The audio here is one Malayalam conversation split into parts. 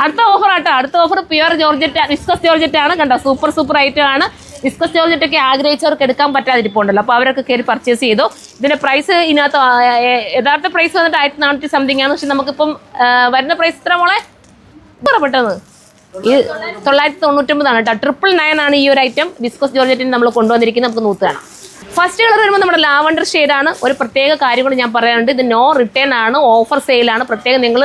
അടുത്ത ഓഫർ ആട്ടോ, അടുത്ത offer pure georgette viscous georgette ആണ്. കണ്ടോ, സൂപ്പർ ഐറ്റം ആണ്. വിസ്കസ് ജോർജറ്റ് ഒക്കെ ആഗ്രഹിച്ചവർക്ക് എടുക്കാൻ പറ്റാതിരിപ്പുണ്ടല്ലോ, അപ്പോൾ അവരൊക്കെ കയറി പർച്ചേസ് ചെയ്തു. ഇതിന്റെ പ്രൈസ് ഇതിനകത്ത് യഥാർത്ഥ പ്രൈസ് വന്നിട്ട് 1400 സംതിങ് ആണ്. പക്ഷെ നമുക്കിപ്പം വരുന്ന പ്രൈസ് ഇത്ര മോളെ പെട്ടെന്ന് ഈ 999 കേട്ടോ. 999 ആണ് ഈ ഒരു ഐറ്റം വിസ്കസ് ജോർജറ്റിന് നമ്മൾ കൊണ്ടുവന്നിരിക്കുന്നത്. നമുക്ക് നൂത്ത് കാണാം. ഫസ്റ്റ് കളർ വരുമ്പോൾ നമ്മുടെ ലാവണ്ടർ ഷെയ്ഡാണ്. ഒരു പ്രത്യേക കാര്യം കൂടി ഞാൻ പറയാനുണ്ട്, ഇത് നോ റിട്ടേൺ ആണ്, ഓഫർ സെയിലാണ്. പ്രത്യേകം നിങ്ങൾ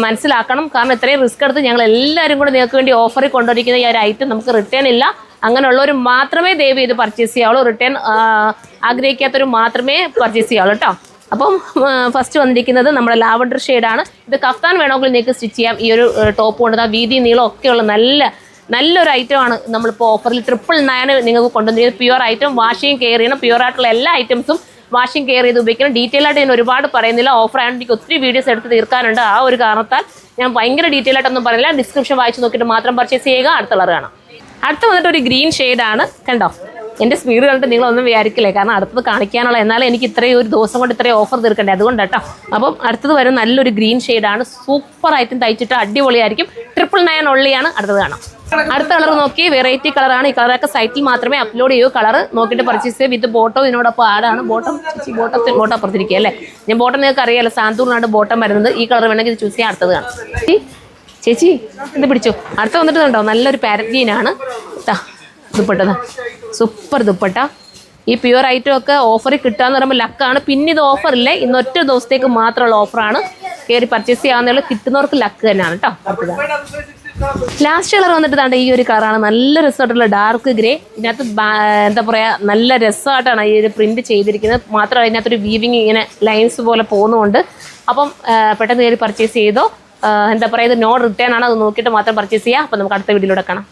മനസ്സിലാക്കണം. കാരണം ഇത്രയും റിസ്ക് എടുത്ത് ഞങ്ങൾ എല്ലാവരും കൂടെ നിങ്ങൾക്ക് വേണ്ടി ഓഫറിൽ കൊണ്ടുവരിക്കുന്ന ഈ ഒരു ഐറ്റം നമുക്ക് റിട്ടേൺ ഇല്ല. അങ്ങനെയുള്ളവർ മാത്രമേ ദയവ് ചെയ്ത് പർച്ചേസ് ചെയ്യാവുള്ളൂ. റിട്ടേൺ ആഗ്രഹിക്കാത്തവർ മാത്രമേ പർച്ചേസ് ചെയ്യാവുള്ളൂ കേട്ടോ. അപ്പം ഫസ്റ്റ് വന്നിരിക്കുന്നത് നമ്മുടെ ലാവണ്ടർ ഷെയ്ഡാണ്. ഇത് കഫ്താൻ വേണമെങ്കിൽ നിങ്ങൾക്ക് സ്റ്റിച്ച് ചെയ്യാം. ഈ ഒരു ടോപ്പ് കൊണ്ട് വീതി നീളം ഒക്കെയുള്ള നല്ലൊരു ഐറ്റമാണ് നമ്മളിപ്പോൾ ഓഫറിൽ 999 നിങ്ങൾക്ക് കൊണ്ടുവന്നിരിക്കുന്നത്. പ്യുവർ ഐറ്റം, വാഷിങ് കെയർ ചെയ്യണം. പ്യുവർ ആയിട്ടുള്ള എല്ലാ ഐറ്റംസും വാഷിങ് കെയർ ചെയ്ത് ഉപയോഗിക്കണം. ഡീറ്റെയിൽ ആയിട്ട് ഞാൻ ഒരുപാട് പറയുന്നില്ല, ഓഫർ ആയതുകൊണ്ട് എനിക്ക് ഒത്തിരി വീഡിയോസ് എടുത്ത് തീർക്കാനുണ്ട്. ആ ഒരു കാരണത്താൽ ഞാൻ ഭയങ്കര ഡീറ്റെയിൽ ആയിട്ടൊന്നും പറയുന്നില്ല. ഡിസ്ക്രിപ്ഷൻ വായിച്ച് നോക്കിയിട്ട് മാത്രം പർച്ചേസ് ചെയ്യുക. അടുത്ത കളർ കാണാം. അടുത്ത് വന്നിട്ട് ഒരു ഗ്രീൻ ഷെയ്ഡാണ്. കണ്ടോ, എൻ്റെ സ്പീഡ് കണ്ടിട്ട് നിങ്ങളൊന്നും വിചാരിക്കില്ലേ, കാരണം അടുത്തത് കാണിക്കാനുള്ള, എന്നാലും എനിക്ക് ഇത്രയും ഒരു ദിവസം കൊണ്ട് ഇത്രയും ഓഫർ തീർക്കണ്ടേ, അതുകൊണ്ട് കേട്ടോ. അപ്പം അടുത്തത് വരും നല്ലൊരു ഗ്രീൻ ഷെയ്ഡാണ്. സൂപ്പർ ഐറ്റം, തയ്ച്ചിട്ട് അടിപൊളിയായിരിക്കും. 999 ഉള്ളിയാണ്. അടുത്തത് കാണാം. അടുത്ത കളർ നോക്കി, വെറൈറ്റി കളറാണ്. ഈ കളറൊക്കെ സൈറ്റിൽ മാത്രമേ അപ്ലോഡ് ചെയ്യൂ. കളർ നോക്കിയിട്ട് പർച്ചേസ് ചെയ്യും. വിത്ത് ബോട്ടം ഇതിനോടൊപ്പം ആടാണ്. ബോട്ടം അപ്പുറത്തിരിക്കുക അല്ലേ. ഞാൻ ബോട്ടം നിങ്ങൾക്ക് അറിയാമല്ലോ, സാന്തൂറിനാണ് ബോട്ടം വരുന്നത്. ഈ കളർ വേണമെങ്കിൽ ഇത് ചൂസ് ചെയ്യാൻ. അടുത്തത് കാണാം. ചേച്ചി ഇത് പിടിച്ചു. അടുത്ത വന്നിട്ട് കണ്ടോ, നല്ലൊരു പാരറ്റ് ഗ്രീനാണ്. ദുപ്പട്ട സൂപ്പർ ദുപ്പട്ട. ഈ പ്യുവർ ഐറ്റം ഒക്കെ ഓഫറിൽ കിട്ടുകയെന്ന് പറയുമ്പോൾ ലക്കാണ്. പിന്നെ ഇത് ഓഫറില്ലേ, ഇന്ന് ഒറ്റ ദിവസത്തേക്ക് മാത്രമുള്ള ഓഫറാണ്. കയറി പർച്ചേസ് ചെയ്യാവുന്ന കിട്ടുന്നവർക്ക് ലക്ക് തന്നെയാണ് കേട്ടോ. ലാസ്റ്റ് കളർ വന്നിട്ട് താണ്ട ഈ ഒരു കളറാണ്. നല്ല രസമായിട്ടുള്ള ഡാർക്ക് ഗ്രേ. ഇതിനകത്ത് എന്താ പറയുക, നല്ല രസമായിട്ടാണ് ഈ ഒരു പ്രിന്റ് ചെയ്തിരിക്കുന്നത്. മാത്രമല്ല ഇതിനകത്തൊരു വീവിങ് ഇങ്ങനെ ലൈൻസ് പോലെ പോകുന്നുണ്ട്. അപ്പം പെട്ടെന്ന് കയറി പർച്ചേസ് ചെയ്തോ. എന്താ പറയുക, ഇത് നോ റിട്ടേൺ ആണ്. അത് നോക്കിയിട്ട് മാത്രം പർച്ചേസ് ചെയ്യുക. അപ്പം നമുക്ക് അടുത്ത വീഡിയോയിലൂടെ കാണാം.